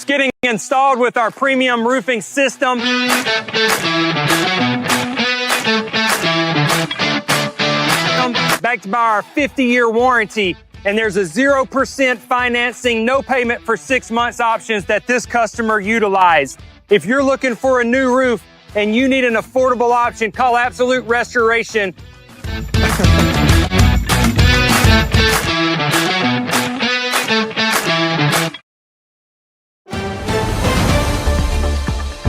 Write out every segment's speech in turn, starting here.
getting installed with our premium roofing system. Backed by our 50-year warranty. And there's a 0% financing, no payment for 6 months options that this customer utilized. If you're looking for a new roof and you need an affordable option, call Absolute Restoration.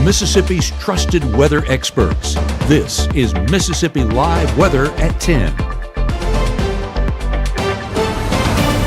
Mississippi's trusted weather experts. This is Mississippi Live Weather at 10.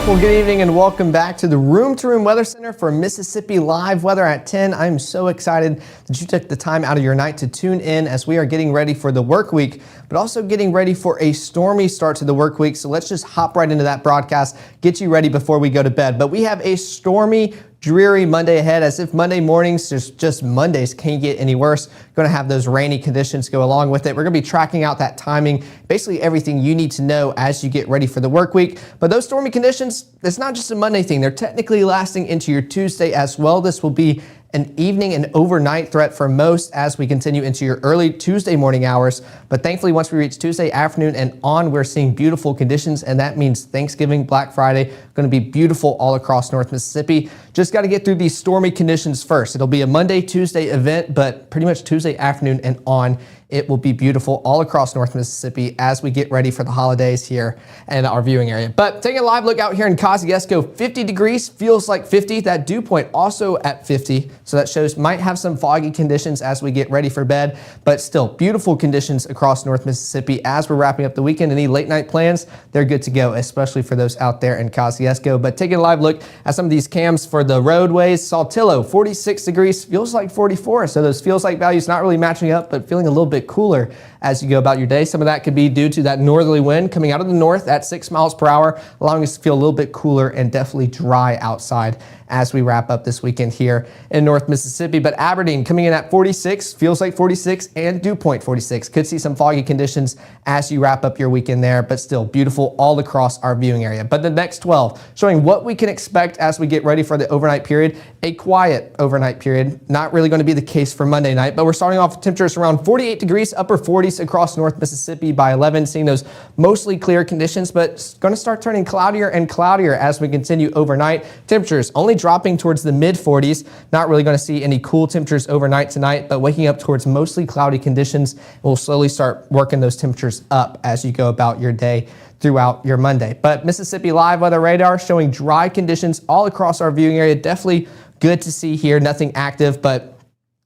Well, good evening and welcome back to the Room to Room Weather Center for Mississippi Live Weather at 10. I'm so excited that you took the time out of your night to tune in as we are getting ready for the work week, but also getting ready for a stormy start to the work week. So let's just hop right into that broadcast, get you ready before we go to bed. But we have a stormy, dreary Monday ahead, as if Monday mornings, just Mondays can't get any worse. Going to have those rainy conditions go along with it. We're going to be tracking out that timing, basically everything you need to know as you get ready for the work week. But those stormy conditions, it's not just a Monday thing. They're technically lasting into your Tuesday as well. This will be an evening and overnight threat for most as we continue into your early Tuesday morning hours. But thankfully, once we reach Tuesday afternoon and on, we're seeing beautiful conditions, and that means Thanksgiving, Black Friday, going to be beautiful all across North Mississippi. Just got to get through these stormy conditions first. It'll be a Monday, Tuesday event, but pretty much Tuesday afternoon and on, it will be beautiful all across North Mississippi as we get ready for the holidays here in our viewing area. But taking a live look out here in Kosciuszko, 50 degrees, feels like 50. That dew point also at 50. So that shows might have some foggy conditions as we get ready for bed, but still beautiful conditions across North Mississippi as we're wrapping up the weekend. Any late night plans, they're good to go, especially for those out there in Kosciuszko. But taking a live look at some of these cams for the roadways, Saltillo, 46 degrees, feels like 44. So those feels like values not really matching up, but feeling a little bit cooler as you go about your day. Some of that could be due to that northerly wind coming out of the north at 6 miles per hour, allowing us to feel a little bit cooler and definitely dry outside as we wrap up this weekend here in North Mississippi. But Aberdeen coming in at 46, feels like 46, and dew point 46. Could see some foggy conditions as you wrap up your weekend there, but still beautiful all across our viewing area. But the next 12 showing what we can expect as we get ready for the overnight period. A quiet overnight period, not really going to be the case for Monday night, but we're starting off with temperatures around 48 degrees, upper 40s across North Mississippi by 11, seeing those mostly clear conditions, but it's going to start turning cloudier and cloudier as we continue overnight. Temperatures only dropping towards the mid 40s. Not really going to see any cool temperatures overnight tonight, but waking up towards mostly cloudy conditions. We'll slowly start working those temperatures up as you go about your day throughout your Monday. But Mississippi Live Weather Radar showing dry conditions all across our viewing area. Definitely good to see here. Nothing active, but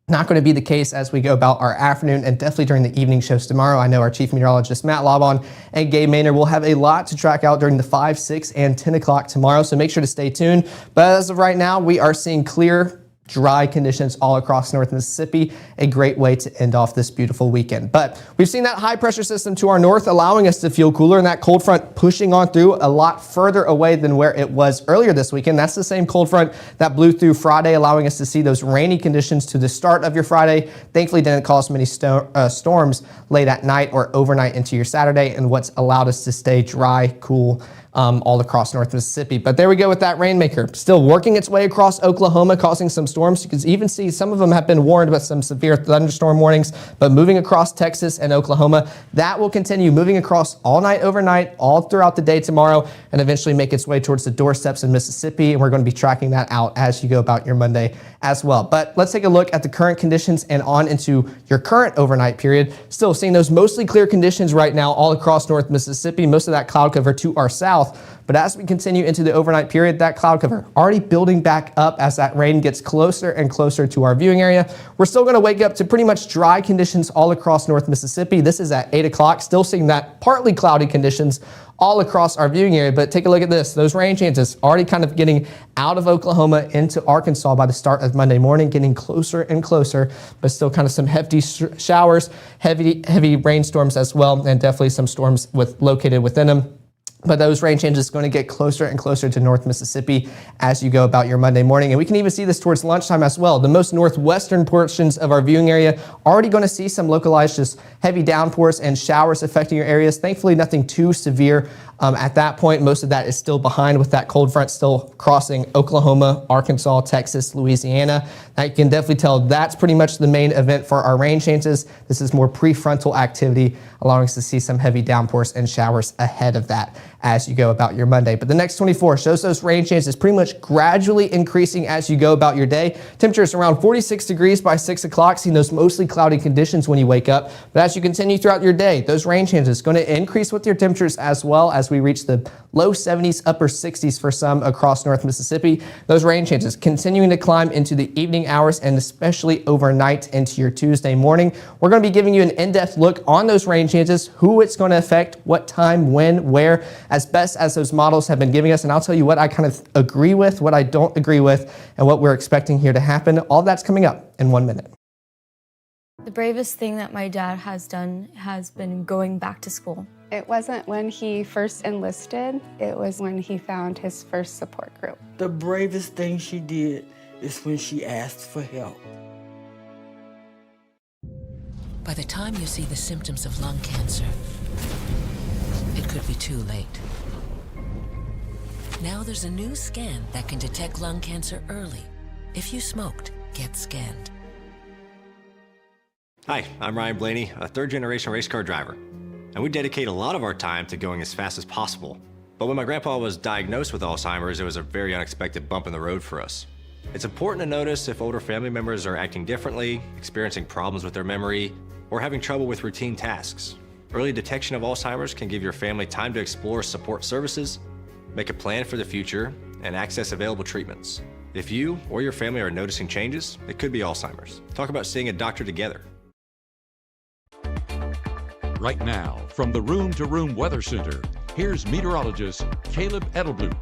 not going to be the case as we go about our afternoon and definitely during the evening shows tomorrow. I know our chief meteorologist, Matt Laubon, and Gabe Maynard will have a lot to track out during the 5, 6, and 10 o'clock tomorrow, so make sure to stay tuned. But as of right now, we are seeing clear, dry conditions all across North Mississippi, a great way to end off this beautiful weekend. But we've seen that high pressure system to our north allowing us to feel cooler, and that cold front pushing on through a lot further away than where it was earlier this weekend. That's the same cold front that blew through Friday, allowing us to see those rainy conditions to the start of your Friday. Thankfully didn't cause many storms late at night or overnight into your Saturday, and what's allowed us to stay dry, cool, all across North Mississippi. But there we go with that rainmaker. Still working its way across Oklahoma, causing some storms. You can even see some of them have been warned with some severe thunderstorm warnings, but moving across Texas and Oklahoma, that will continue moving across all night, overnight, all throughout the day tomorrow, and eventually make its way towards the doorsteps in Mississippi. And we're going to be tracking that out as you go about your Monday as well. But let's take a look at the current conditions and on into your current overnight period. Still seeing those mostly clear conditions right now all across North Mississippi, most of that cloud cover to our south. But as we continue into the overnight period, that cloud cover already building back up as that rain gets closer and closer to our viewing area. We're still going to wake up to pretty much dry conditions all across North Mississippi. This is at 8 o'clock, still seeing that partly cloudy conditions all across our viewing area. But take a look at this. Those rain chances already kind of getting out of Oklahoma into Arkansas by the start of Monday morning, getting closer and closer, but still kind of some hefty showers, heavy rainstorms as well, and definitely some storms located within them. But those rain changes are going to get closer and closer to North Mississippi as you go about your Monday morning. And we can even see this towards lunchtime as well. The most northwestern portions of our viewing area already going to see some localized just heavy downpours and showers affecting your areas. Thankfully, nothing too severe. At that point, most of that is still behind with that cold front still crossing Oklahoma, Arkansas, Texas, Louisiana. Now you can definitely tell that's pretty much the main event for our rain chances. This is more prefrontal activity, allowing us to see some heavy downpours and showers ahead of that as you go about your Monday. But the next 24 shows those rain chances pretty much gradually increasing as you go about your day. Temperatures around 46 degrees by 6 o'clock, seeing those mostly cloudy conditions when you wake up. But as you continue throughout your day, those rain chances going to increase with your temperatures as well as we reach the low 70s, upper 60s for some across North Mississippi. Those rain chances continuing to climb into the evening hours and especially overnight into your Tuesday morning. We're going to be giving you an in-depth look on those rain chances, who it's going to affect, what time, when, where, as best as those models have been giving us. And I'll tell you what I kind of agree with, what I don't agree with, and what we're expecting here to happen. All that's coming up in 1 minute. The bravest thing that my dad has done has been going back to school. It wasn't when he first enlisted, it was when he found his first support group. The bravest thing she did is when she asked for help. By the time you see the symptoms of lung cancer, it could be too late. Now there's a new scan that can detect lung cancer early. If you smoked, get scanned. Hi, I'm Ryan Blaney, a third-generation race car driver. And we dedicate a lot of our time to going as fast as possible. But when my grandpa was diagnosed with Alzheimer's, it was a very unexpected bump in the road for us. It's important to notice if older family members are acting differently, experiencing problems with their memory, or having trouble with routine tasks. Early detection of Alzheimer's can give your family time to explore support services, make a plan for the future, and access available treatments. If you or your family are noticing changes, it could be Alzheimer's. Talk about seeing a doctor together. Right now, from the Room to Room Weather Center, here's meteorologist Caleb Edelblut.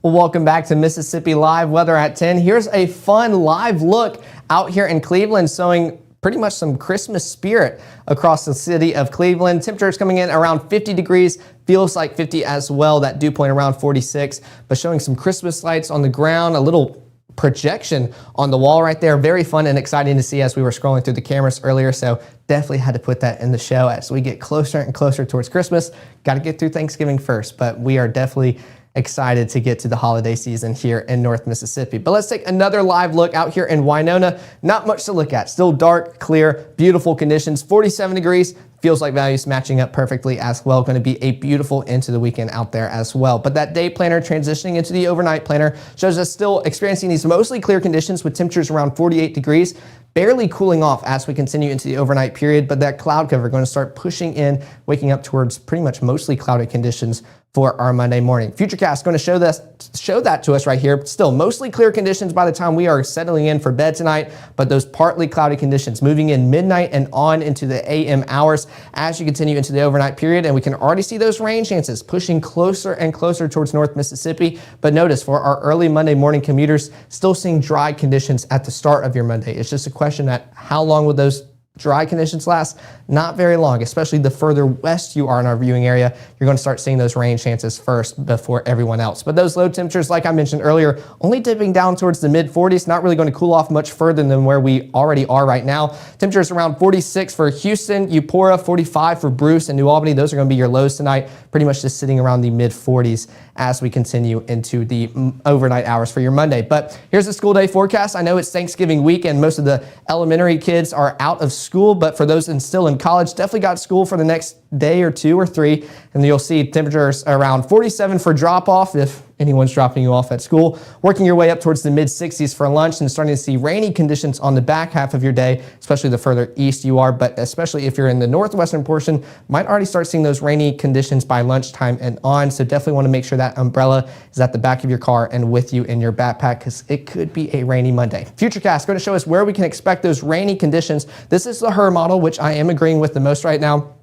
Well, welcome back to Mississippi Live Weather at 10. Here's a fun live look out here in Cleveland showing pretty much some Christmas spirit across the city of Cleveland. Temperatures coming in around 50 degrees, feels like 50 as well. That dew point around 46, but showing some Christmas lights on the ground, a little projection on the wall right there. Very fun and exciting to see as we were scrolling through the cameras earlier. So definitely had to put that in the show as we get closer and closer towards Christmas. Got to get through Thanksgiving first, but we are definitely excited to get to the holiday season here in North Mississippi. But let's take another live look out here in Winona. Not much to look at. Still dark, clear, beautiful conditions. 47 degrees. Feels like values matching up perfectly as well. Going to be a beautiful into the weekend out there as well. But that day planner transitioning into the overnight planner shows us still experiencing these mostly clear conditions with temperatures around 48 degrees. Barely cooling off as we continue into the overnight period, but that cloud cover going to start pushing in, waking up towards pretty much mostly cloudy conditions for our Monday morning. Futurecast going to show that to us right here. Still mostly clear conditions by the time we are settling in for bed tonight, but those partly cloudy conditions moving in midnight and on into the AM hours as you continue into the overnight period. And we can already see those rain chances pushing closer and closer towards North Mississippi. But notice for our early Monday morning commuters, still seeing dry conditions at the start of your Monday. It's just a question at how long will those dry conditions last? Not very long, especially the further west you are in our viewing area. You're going to start seeing those rain chances first before everyone else. But those low temperatures, like I mentioned earlier, only dipping down towards the mid 40s, not really going to cool off much further than where we already are right now. Temperatures around 46 for Houston, Eupora, 45 for Bruce and New Albany. Those are going to be your lows tonight, pretty much just sitting around the mid 40s as we continue into the overnight hours for your Monday. But here's the school day forecast. I know it's Thanksgiving week and most of the elementary kids are out of school, but for those still in college, definitely got school for the next day or two or three. And you'll see temperatures around 47 for drop off if anyone's dropping you off at school, working your way up towards the mid 60s for lunch and starting to see rainy conditions on the back half of your day, especially the further east you are, but especially if you're in the northwestern portion, might already start seeing those rainy conditions by lunchtime and on. So definitely want to make sure that umbrella is at the back of your car and with you in your backpack because it could be a rainy Monday. Futurecast going to show us where we can expect those rainy conditions. This is the HER model, which I am agreeing with the most right now.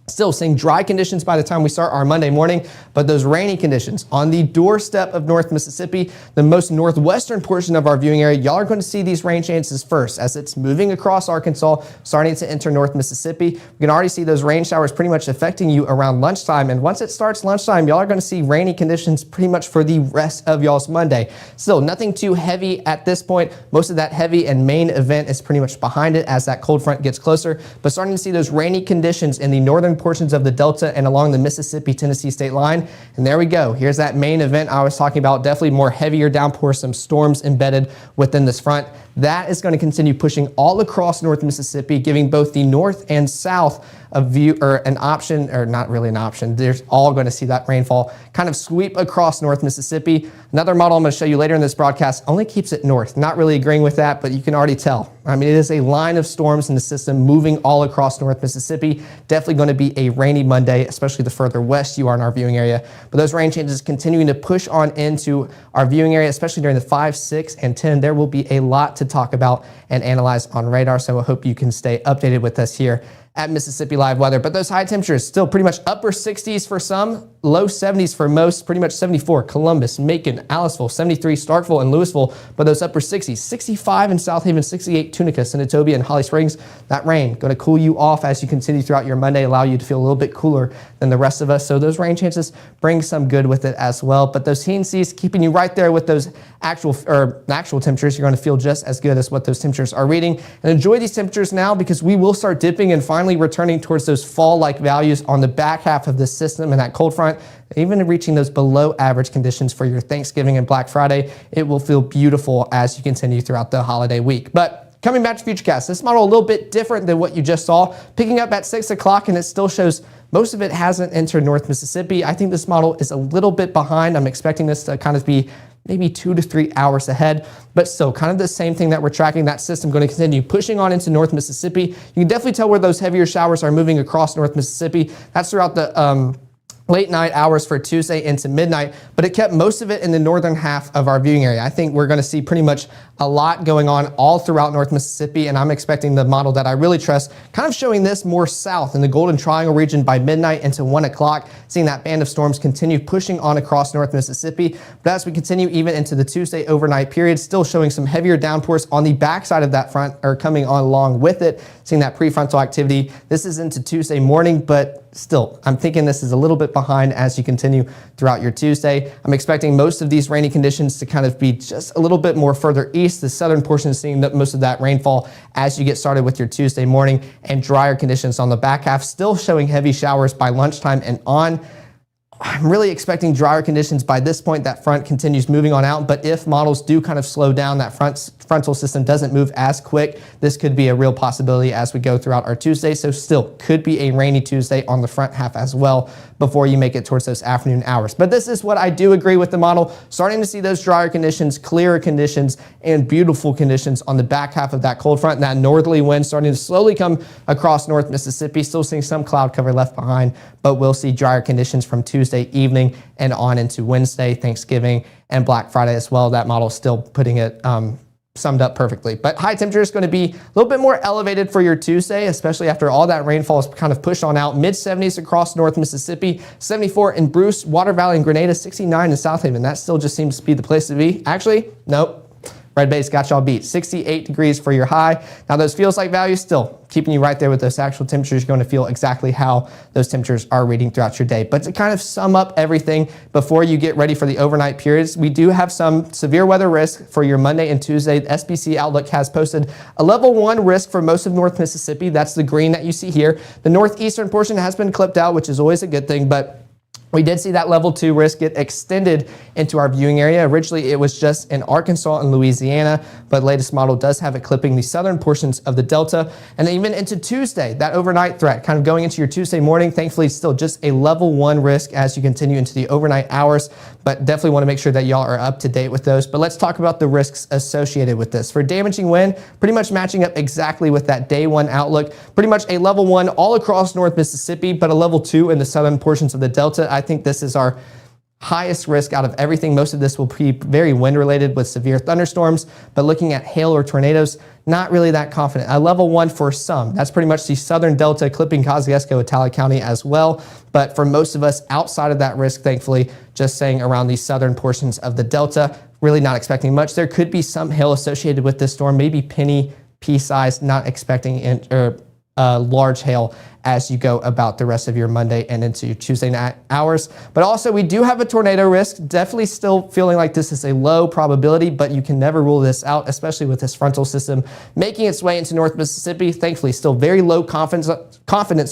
Still seeing dry conditions by the time we start our Monday morning, but those rainy conditions on the doorstep of North Mississippi, the most northwestern portion of our viewing area, y'all are going to see these rain chances first as it's moving across Arkansas, starting to enter North Mississippi. We can already see those rain showers pretty much affecting you around lunchtime, and once it starts lunchtime, y'all are going to see rainy conditions pretty much for the rest of y'all's Monday. Still, nothing too heavy at this point. Most of that heavy and main event is pretty much behind it as that cold front gets closer, but starting to see those rainy conditions in the northern portions of the Delta and along the Mississippi-Tennessee state line. And there we go. Here's that main event I was talking about. Definitely more heavier downpour, some storms embedded within this front. That is going to continue pushing all across North Mississippi, giving both the north and south a view, or an option, or not really an option. They're all going to see that rainfall kind of sweep across North Mississippi. Another model I'm going to show you later in this broadcast only keeps it north. Not really agreeing with that, but you can already tell. I mean, it is a line of storms in the system moving all across North Mississippi. Definitely going to be a rainy Monday, especially the further west you are in our viewing area. But those rain changes continuing to push on into our viewing area, especially during the 5, 6, and 10. There will be a lot to talk about and analyze on radar, so I hope you can stay updated with us here at Mississippi Live Weather. But those high temperatures still pretty much upper 60s for some, low 70s for most, pretty much 74 Columbus, Macon, Aliceville, 73 Starkville and Louisville, but those upper 60s, 65 in South Haven, 68 Tunica, Senatobia, and Holly Springs. That rain going to cool you off as you continue throughout your Monday, allow you to feel a little bit cooler than the rest of us. So those rain chances bring some good with it as well. But those heat and seas keeping you right there with those actual temperatures. You're going to feel just as good as what those temperatures are reading. And enjoy these temperatures now, because we will start dipping and finally returning towards those fall-like values on the back half of the system and that cold front, even reaching those below average conditions for your Thanksgiving and Black Friday. It will feel beautiful as you continue throughout the holiday week. But coming back to Futurecast, this model a little bit different than what you just saw, picking up at 6 o'clock, and it still shows most of it hasn't entered North Mississippi. I think this model is a little bit behind. I'm expecting this to kind of be maybe 2 to 3 hours ahead, but still kind of the same thing that we're tracking. That system going to continue pushing on into North Mississippi. You can definitely tell where those heavier showers are moving across North Mississippi. That's throughout the late night hours for Tuesday into midnight, but it kept most of it in the northern half of our viewing area. I think we're going to see pretty much a lot going on all throughout North Mississippi, and I'm expecting the model that I really trust kind of showing this more south in the Golden Triangle region by midnight into 1 o'clock, seeing that band of storms continue pushing on across North Mississippi. But as we continue even into the Tuesday overnight period, still showing some heavier downpours on the backside of that front, or coming on along with it, seeing that prefrontal activity. This is into Tuesday morning, but still, I'm thinking this is a little bit behind as you continue throughout your Tuesday. I'm expecting most of these rainy conditions to kind of be just a little bit more further east. The southern portion is seeing most of that rainfall as you get started with your Tuesday morning, and drier conditions on the back half, still showing heavy showers by lunchtime and on. I'm really expecting drier conditions by this point. That front continues moving on out, but if models do kind of slow down, that frontal system doesn't move as quick, this could be a real possibility as we go throughout our Tuesday. So still could be a rainy Tuesday on the front half as well before you make it towards those afternoon hours. But this is what I do agree with the model, starting to see those drier conditions, clearer conditions, and beautiful conditions on the back half of that cold front, and that northerly wind starting to slowly come across North Mississippi. Still seeing some cloud cover left behind, but we'll see drier conditions from Tuesday evening and on into Wednesday, Thanksgiving, and Black Friday as well. That model is still putting it summed up perfectly. But high temperature is going to be a little bit more elevated for your Tuesday, especially after all that rainfall is kind of pushed on out. Mid-70s across North Mississippi, 74 in Bruce, Water Valley, and Grenada, 69 in South Haven. That still just seems to be the place to be. Actually, nope. Red Bay's got y'all beat. 68 degrees for your high. Now those feels like values still keeping you right there with those actual temperatures. You're going to feel exactly how those temperatures are reading throughout your day. But to kind of sum up everything before you get ready for the overnight periods, we do have some severe weather risk for your Monday and Tuesday. The SPC Outlook has posted a level 1 risk for most of North Mississippi. That's the green that you see here. The northeastern portion has been clipped out, which is always a good thing, but we did see that level 2 risk get extended into our viewing area. Originally, it was just in Arkansas and Louisiana, but the latest model does have it clipping the southern portions of the Delta. And then even into Tuesday, that overnight threat kind of going into your Tuesday morning, thankfully still just a level 1 risk as you continue into the overnight hours, but definitely want to make sure that y'all are up to date with those. But let's talk about the risks associated with this. For damaging wind, pretty much matching up exactly with that day 1 outlook, pretty much a level 1 all across North Mississippi, but a level 2 in the southern portions of the Delta. I think this is our highest risk out of everything. Most of this will be very wind related with severe thunderstorms, but looking at hail or tornadoes, not really that confident. A level 1 for some. That's pretty much the southern delta clipping Kosciuszko, Italic County as well. But for most of us outside of that risk, thankfully, just saying around the southern portions of the delta, really not expecting much. There could be some hail associated with this storm, maybe penny, pea-sized, not expecting large hail as you go about the rest of your Monday and into your Tuesday night hours. But also we do have a tornado risk, definitely still feeling like this is a low probability, but you can never rule this out, especially with this frontal system making its way into North Mississippi. Thankfully, still very low confidence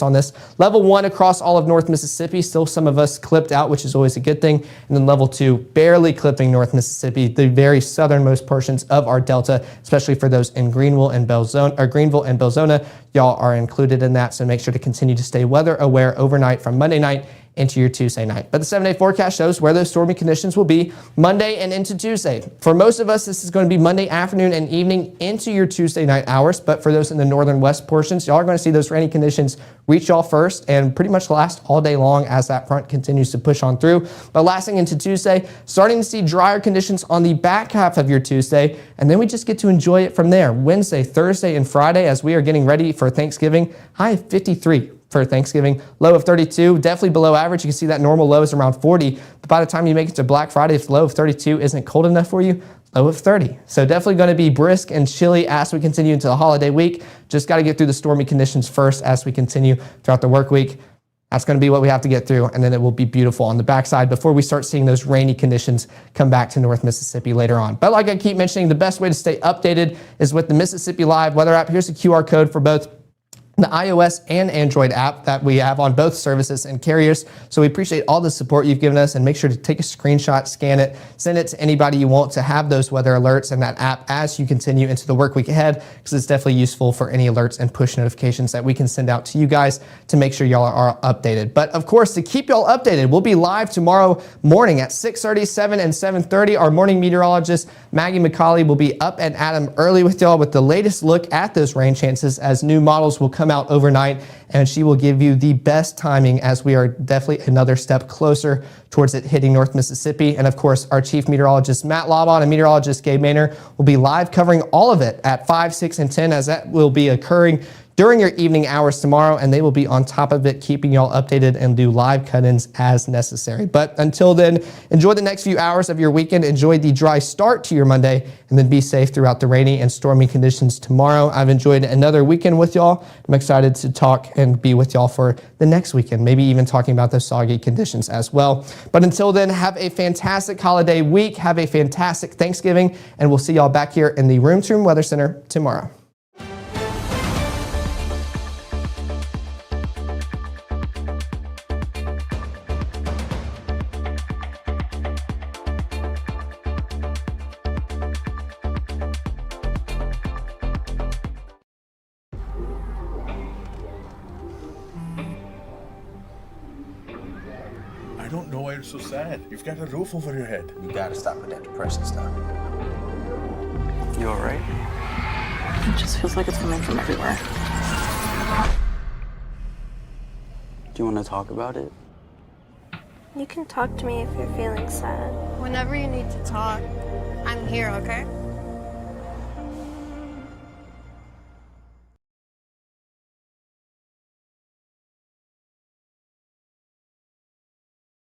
on this. Level 1 across all of North Mississippi, still some of us clipped out, which is always a good thing. And then level 2, barely clipping North Mississippi, the very southernmost portions of our delta, especially for those in Greenville and Belzona. Y'all are included in that, so make sure to continue to stay weather aware overnight from Monday night into your Tuesday night. But the 7-day forecast shows where those stormy conditions will be Monday and into Tuesday. For most of us, this is going to be Monday afternoon and evening into your Tuesday night hours. But for those in the northern west portions, y'all are going to see those rainy conditions reach y'all first and pretty much last all day long as that front continues to push on through. But lasting into Tuesday, starting to see drier conditions on the back half of your Tuesday. And then we just get to enjoy it from there. Wednesday, Thursday, and Friday as we are getting ready for Thanksgiving, high of 53. For Thanksgiving, low of 32, definitely below average. You can see that normal low is around 40, but by the time you make it to Black Friday, if low of 32 isn't cold enough for you, low of 30. So definitely going to be brisk and chilly as we continue into the holiday week. Just got to get through the stormy conditions first as we continue throughout the work week. That's going to be what we have to get through, and then it will be beautiful on the backside before we start seeing those rainy conditions come back to North Mississippi later on. But like I keep mentioning, the best way to stay updated is with the Mississippi Live weather app. Here's the QR code for both the iOS and Android app that we have on both services and carriers. So we appreciate all the support you've given us, and make sure to take a screenshot, scan it, send it to anybody you want to have those weather alerts in that app as you continue into the work week ahead, because it's definitely useful for any alerts and push notifications that we can send out to you guys to make sure y'all are updated. But of course, to keep y'all updated, we'll be live tomorrow morning at 6:30, 7, and 7:30. Our morning meteorologist, Maggie McCauley, will be up and at 'em early with y'all with the latest look at those rain chances as new models will come out overnight, and she will give you the best timing as we are definitely another step closer towards it hitting North Mississippi. And of course, our chief meteorologist, Matt Laubon, and meteorologist Gabe Maynor will be live covering all of it at 5, 6, and 10 as that will be occurring during your evening hours tomorrow, and they will be on top of it, keeping y'all updated and do live cut-ins as necessary. But until then, enjoy the next few hours of your weekend, enjoy the dry start to your Monday, and then be safe throughout the rainy and stormy conditions tomorrow. I've enjoyed another weekend with y'all. I'm excited to talk and be with y'all for the next weekend, maybe even talking about those soggy conditions as well. But until then, have a fantastic holiday week, have a fantastic Thanksgiving, and we'll see y'all back here in the Room to Room Weather Center tomorrow. I don't know why you're so sad. You've got a roof over your head. You gotta stop with that depression stuff. You alright? It just feels like it's coming from everywhere. Do you want to talk about it? You can talk to me if you're feeling sad. Whenever you need to talk, I'm here, okay?